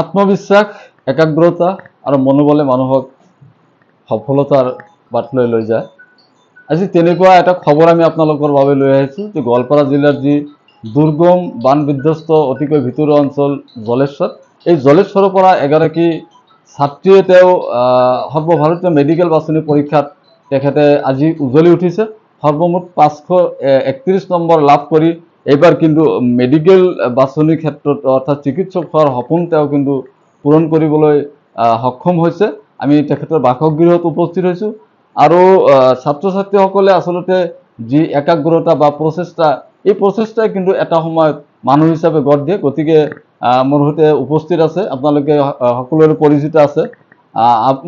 আত্মবিশ্বাস, একাগ্ৰতা আৰু মনোবলে মানুহক সফলতাৰ বাটলৈ লৈ যায়। আজি তেনেকুৱা এটা খবৰ আমি আপোনালোকৰ বাবে লৈ আহিছোঁ যে গোৱালপাৰা জিলাৰ যি দুৰ্গম বান বিধ্বস্ত অতিকৈ ভিতৰুৱা অঞ্চল জলেশ্বৰ, এই জলেশ্বৰৰ পৰা এগৰাকী ছাত্ৰীয়ে তেওঁ সৰ্বভাৰতীয় মেডিকেল বাছনি পৰীক্ষাত তেখেতে আজি উজ্বলি উঠিছে। সৰ্বমুঠ 531 নম্বৰ লাভ কৰি এইবাৰ কিন্তু মেডিকেল বাছনিৰ ক্ষেত্ৰত অৰ্থাৎ চিকিৎসক হোৱাৰ সপোন তেওঁ কিন্তু পূৰণ কৰিবলৈ সক্ষম হৈছে। আমি তেখেতৰ বাসগৃহত উপস্থিত হৈছোঁ আৰু ছাত্ৰ ছাত্ৰীসকলে আচলতে যি একাগ্ৰতা বা প্ৰচেষ্টা, এই প্ৰচেষ্টাই কিন্তু এটা সময়ত মানুহ হিচাপে গঢ় দিয়ে। গতিকে মোৰ সৈতে উপস্থিত আছে, আপোনালোকে সকলোৰে পৰিচিত আছে,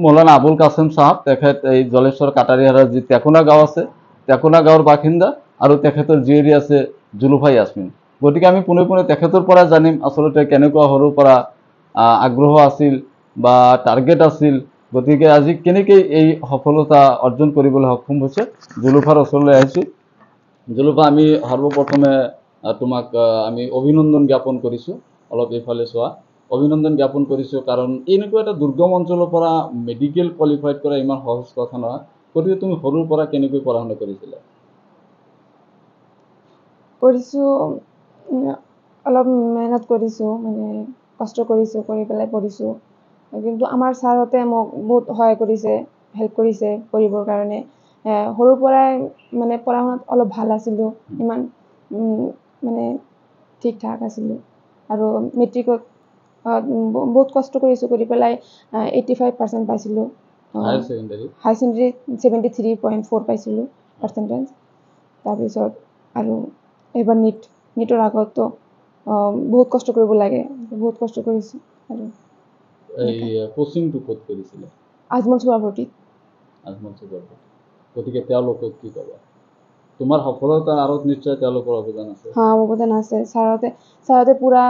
মৌলানা আবুল কাছেম চাহাব। তেখেত এই জলেশ্বৰ কাটাৰীহাৰৰ যি টেকোনা গাঁও আছে, টেকোনা গাঁৱৰ বাসিন্দা আৰু তেখেতৰ জীয়ৰী আছে জুলুফা ইয়াছমিন। গতিকে আমি পোনে পোনে তেখেতৰ পৰা জানিম আচলতে কেনেকুৱা সৰুৰ পৰা আগ্ৰহ আছিল বা টাৰ্গেট আছিল, গতিকে আজি কেনেকৈ এই সফলতা অৰ্জন কৰিবলৈ সক্ষম হৈছে। জুলুফাৰ ওচৰলৈ আহিছোঁ। জুলুফা, আমি সৰ্বপ্ৰথমে তোমাক আমি অভিনন্দন জ্ঞাপন কৰিছোঁ। অলপ এইফালে চোৱা, অভিনন্দন জ্ঞাপন কৰিছোঁ, কাৰণ এনেকুৱা এটা দুৰ্গম অঞ্চলৰ পৰা মেডিকেল কোৱালিফাইড কৰা ইমান সহজ কথা নহয়। গতিকে তুমি সৰুৰ পৰা কেনেকৈ পঢ়া শুনা কৰিছিলা? কৰিছোঁ, অলপ মেহনত কৰিছোঁ, মানে কষ্ট কৰিছোঁ, কৰি পেলাই পঢ়িছোঁ। কিন্তু আমাৰ ছাৰহঁতে মোক বহুত সহায় কৰিছে, হেল্প কৰিছে পঢ়িবৰ কাৰণে। সৰুৰ পৰাই মানে পঢ়া শুনাত অলপ ভাল আছিলোঁ, ইমান মানে ঠিক ঠাক আছিলোঁ। আৰু মেট্ৰিকত বহুত কষ্ট কৰিছোঁ, কৰি পেলাই 85% পাইছিলোঁ। হায়াৰ ছেকেণ্ডেৰী 73.4 পাইছিলোঁ পাৰ্চেণ্টেজ। তাৰপিছত আৰু এইবাৰ নীটৰ আগতো বহুত কষ্ট কৰিব লাগে, বহুত কষ্ট কৰিছোঁ। আৰু কোচিংটো ক'ত কৰিছিলে? আজমল চুবাৰপট্টিত। গতিকে তেওঁলোকক কি ক'বা? তোমাৰ সফলতাৰ আঁৰত নিশ্চয় তেওঁলোকৰ অৱদান আছে। অৱদান আছে। ছাৰহঁতে পূৰা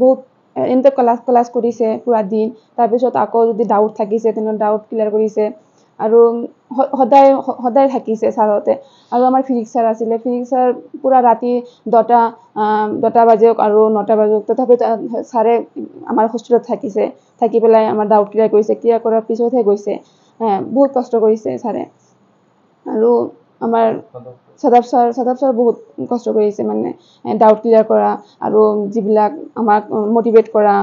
বহুত এনেকৈ ক্লাছ কৰিছে পূৰা দিন। তাৰপিছত আকৌ যদি ডাউট থাকিছে তেনেহ'লে ডাউট ক্লিয়াৰ কৰিছে। আৰু সদায় থাকিছে ছাৰহঁতে। আৰু আমাৰ ফিজিক্স ছাৰ আছিলে, ফিজিক্স ছাৰ পূৰা ৰাতি 10টা বাজক আৰু 9টা বাজক, তথাপিও ছাৰে আমাৰ হোষ্টেলত থাকিছে, থাকি পেলাই আমাৰ ডাউট ক্লিয়াৰ কৰিছে। ক্লিয়াৰ কৰাৰ পিছতহে গৈছে। বহুত কষ্ট কৰিছে ছাৰে। আৰু আমাৰ সাদাব ছাৰ বহুত কষ্ট কৰিছে, মানে ডাউট ক্লিয়াৰ কৰা আৰু যিবিলাক আমাক মটিভেট কৰা,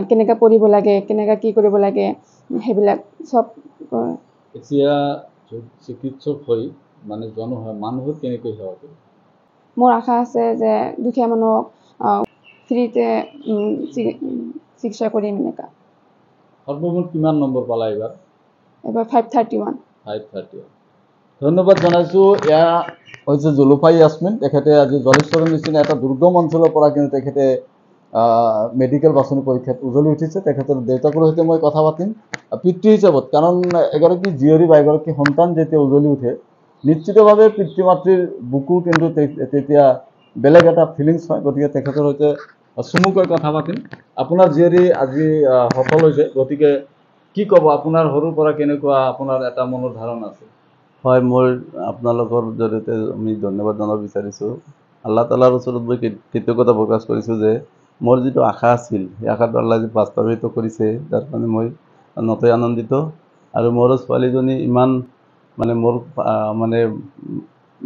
কেনেকৈ পঢ়িব লাগে, কেনেকৈ কি কৰিব লাগে, সেইবিলাক চব। এতিয়া চিকিৎসক হৈ মানে মানুহক কেনেকৈ সেৱা কৰিব? মোৰ আশা আছে যে দুখীয়া মানুহক ফ্ৰীতে চিকিৎসা কৰিম এনেকুৱা। সৰ্বমুঠ কিমান নম্বৰ পালা এইবাৰ? এবাৰ 531। ধন্যবাদ জনাইছোঁ। এয়া হৈছে জুলুফা ইয়াছমিন। তেখেতে আজি জলেশ্বৰৰ নিচিনা এটা দুৰ্গম অঞ্চলৰ পৰা কিন্তু তেখেতে মেডিকেল বাছনি পৰীক্ষাত উজলি উঠিছে। তেখেতৰ দেউতাকৰ সৈতে মই কথা পাতিম পিতৃ হিচাপত, কাৰণ এগৰাকী জীয়ৰী বা এগৰাকী সন্তান যেতিয়া উজলি উঠে, নিশ্চিতভাৱে পিতৃ মাতৃৰ বুকু কিন্তু তেতিয়া বেলেগ এটা ফিলিংছ হয়। গতিকে তেখেতৰ সৈতে চমুকৈ কথা পাতিম। আপোনাৰ জীয়ৰী আজি সফল হৈছে, গতিকে কি ক'ব? আপোনাৰ সৰুৰ পৰা কেনেকুৱা আপোনাৰ এটা মনৰ ধাৰণা আছে? হয়, মোৰ আপোনালোকৰ জৰিয়তে আমি ধন্যবাদ জনাব বিচাৰিছোঁ। আল্লাহ তালাৰ ওচৰত মই কৃতজ্ঞতা প্ৰকাশ কৰিছোঁ যে মোৰ যিটো আশা আছিল, সেই আশাটো আল্লাহ যি বাস্তৱায়িত কৰিছে, যাৰ কাৰণে মই নথৈ আনন্দিত। আৰু মোৰ ছোৱালীজনী ইমান মোৰ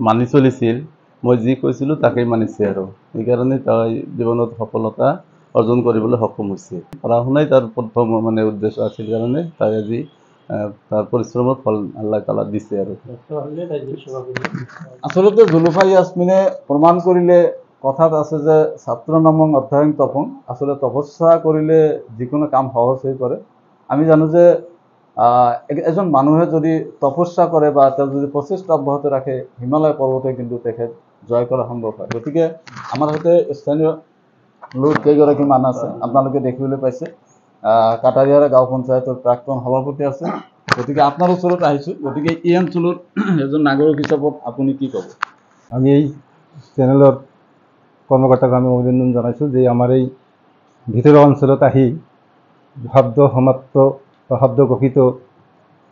মানি চলিছিল, মই যি কৈছিলোঁ তাকেই মানিছে। আৰু সেইকাৰণে তাই জীৱনত সফলতা অৰ্জন কৰিবলৈ সক্ষম হৈছে। পঢ়া শুনাই তাৰ প্ৰথম উদ্দেশ্য আছিল কাৰণে তাই আজি তাৰ পৰিশ্ৰমৰ ফল আল্লাহ তালা দিছে। আৰু আচলতে জুলুফা ইয়াছমিনে প্ৰমাণ কৰিলে, কথাত আছে যে ছাত্ৰ নামং অধ্যয়ন তপং, আচলতে তপস্যা কৰিলে যিকোনো কাম সহজ হৈ পৰে। আমি জানো যে এজন মানুহে যদি তপস্যা কৰে বা তেওঁ যদি প্ৰচেষ্টা অব্যাহত ৰাখে, হিমালয় পৰ্বতে কিন্তু তেখেত জয় কৰা সম্ভৱ হয়। গতিকে আমাৰ সৈতে স্থানীয় লোক কেইগৰাকী মানুহ আছে, আপোনালোকে দেখিবলৈ পাইছে। কাটাৰীহাৰা গাঁও পঞ্চায়তৰ প্ৰাক্তন সভাপতি আছে। গতিকে আপোনাৰ ওচৰত আহিছোঁ। গতিকে এই অঞ্চলৰ এজন নাগৰিক হিচাপত আপুনি কি ক'ব? আমি এই চেনেলৰ কৰ্মকৰ্তাক আমি অভিনন্দন জনাইছোঁ যে আমাৰ এই ভিতৰুৱা অঞ্চলত আহি শব্দ সমাপ্ত বা শব্দ ঘোষিত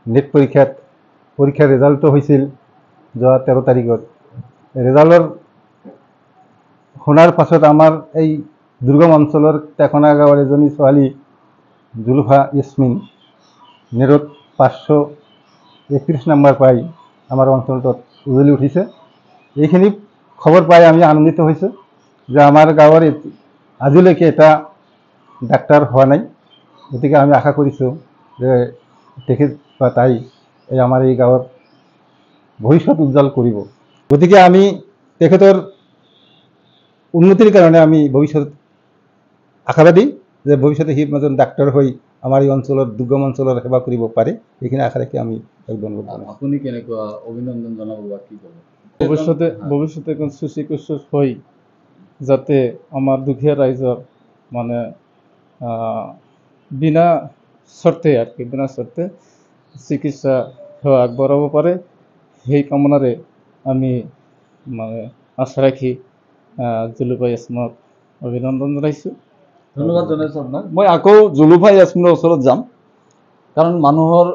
নেট পৰীক্ষাৰ ৰেজাল্টটো হৈছিল যোৱা 13 তাৰিখত। ৰেজাল্টৰ শুনাৰ পাছত আমাৰ এই দুৰ্গম অঞ্চলৰ টেকনা গাঁৱৰ এজনী ছোৱালী জুলফা ইয়াছমিন নেটত 531 নম্বৰ পাই আমাৰ অঞ্চলটোত উজলি উঠিছে। এইখিনি খবৰ পাই আমি আনন্দিত হৈছোঁ যে আমাৰ গাঁৱৰ আজিলৈকে এটা ডাক্তাৰ হোৱা নাই। গতিকে আমি আশা কৰিছোঁ যে তেখেত বা তাই আমাৰ এই গাঁৱৰ ভৱিষ্যত উজ্জ্বল কৰিব। গতিকে আমি তেখেতৰ উন্নতিৰ কাৰণে আমি ভৱিষ্যত আশাবাদী যে ভৱিষ্যতে সি এজন ডাক্তৰ হৈ আমাৰ এই অঞ্চলৰ দুৰ্গম অঞ্চলৰ সেৱা কৰিব পাৰে। এইখিনি আশা ৰাখি আমি ধন্যবাদ জনাইছোঁ। আপুনি কেনেকুৱা অভিনন্দন জনাব বা কি ক'ব? ভৱিষ্যতে এজন সুচিকিৎসক হৈ যাতে আমাৰ দুখীয়া ৰাইজৰ মানে বিনা স্বাৰ্থে আৰ কি বিনা স্বাৰ্থে চিকিৎসা সেৱা আগবঢ়াব পাৰে, সেই কামনাৰে আমি মানে আশা ৰাখি জুলফা ইয়াছমিনক অভিনন্দন জনাইছোঁ। ধন্যবাদ জনাইছোঁ আপোনাক। মই আকৌ জুলফা ইয়াছমিনৰ ওচৰত যাম, কাৰণ মানুহৰ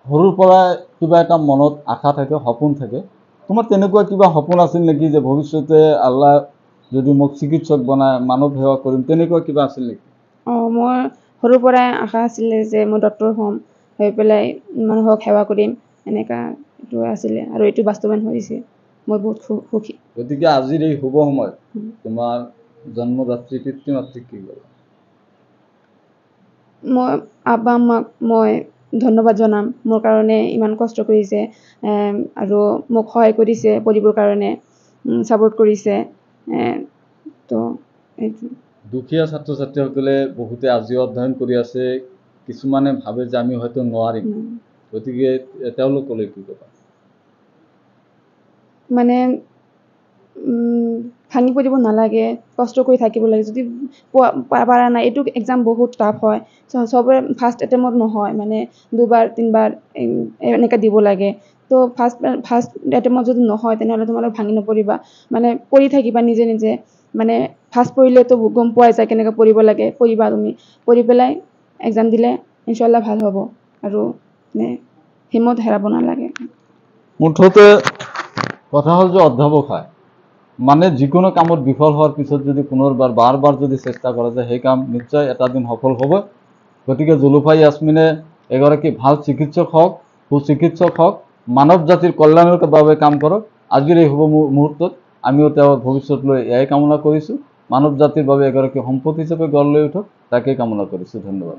সৰুৰ পৰাই কিবা এটা মনত আশা থাকে, সপোন থাকে। তোমাৰ তেনেকুৱা কিবা সপোন আছিল নেকি যে ভৱিষ্যতে আল্লাহ যদি মোক চিকিৎসক বনায় মানৱ সেৱা কৰিম, তেনেকুৱা কিবা আছিল নেকি? মোৰ সৰুৰ পৰাই আশা আছিলে যে মই ডক্তৰ হ'ম, হৈ পেলাই মানুহক সেৱা কৰিম, এনেকুৱা এইটো আছিলে আৰু এইটো বাস্তৱায়ন হৈছে। মই বহুত সুখী। গতিকে আজিৰ এই শুভ সময়ত তোমাৰ জন্মদাত্ৰী পিতৃ মাতৃক কি ক'বা? মই আব্বা আম্মাক মই ধন্যবাদ জনাম, মোৰ কাৰণে ইমান কষ্ট কৰিছে আৰু মোক সহায় কৰিছে পঢ়িবৰ কাৰণে, ছাপোৰ্ট কৰিছে। তো এইটো দুখীয়া ছাত্ৰ ছাত্ৰীসকলে বহুতে আজিও অধ্যয়ন কৰি আছে, কিছুমানে ভাবে যে আমি হয়তো নোৱাৰিম, গতিকে তেওঁলোকলৈ কি ক'বা? মানে ভাঙি পৰিব নালাগে, কষ্ট কৰি থাকিব লাগে। যদি পাৰা নাই, এইটো এক্সাম বহুত টাফ হয়, চবৰে ফাৰ্ষ্ট এটেম্পত নহয়, মানে দুবাৰ তিনিবাৰ এনেকৈ দিব লাগে। তো ফাৰ্ষ্ট এটেম্পত যদি নহয় তেনেহ'লে তোমালোক ভাঙি নপৰিবা, মানে পঢ়ি থাকিবা নিজে নিজে। মানে ফাৰ্ষ্ট পঢ়িলেতো গম পোৱাই যায় কেনেকৈ পঢ়িব লাগে, পঢ়িবা তুমি, পঢ়ি পেলাই এক্সাম দিলে ইনশাল্লাহ ভাল হ'ব। আৰু মানে হিম্মত হেৰাব নালাগে। মুঠতে কথা হ'ল যে অধ্যাপক হয় মানে যিকোনো কামত বিফল হোৱাৰ পিছত যদি পুনৰবাৰ বাৰ যদি চেষ্টা কৰা যায়, সেই কাম নিশ্চয় এটা দিন সফল হ'ব। গতিকে জুলফা ইয়াছমিনে এগৰাকী ভাল চিকিৎসক হওক, সুচিকিৎসক হওক, মানৱ জাতিৰ কল্যাণৰ বাবে কাম কৰক। আজিৰ এই শুভ মুহূৰ্তত আমিও তেওঁৰ ভৱিষ্যতলৈ এয়াই কামনা কৰিছোঁ। মানৱ জাতিৰ বাবে এগৰাকী সম্পদ হিচাপে গঢ় লৈ উঠক, তাকেই কামনা কৰিছোঁ। ধন্যবাদ।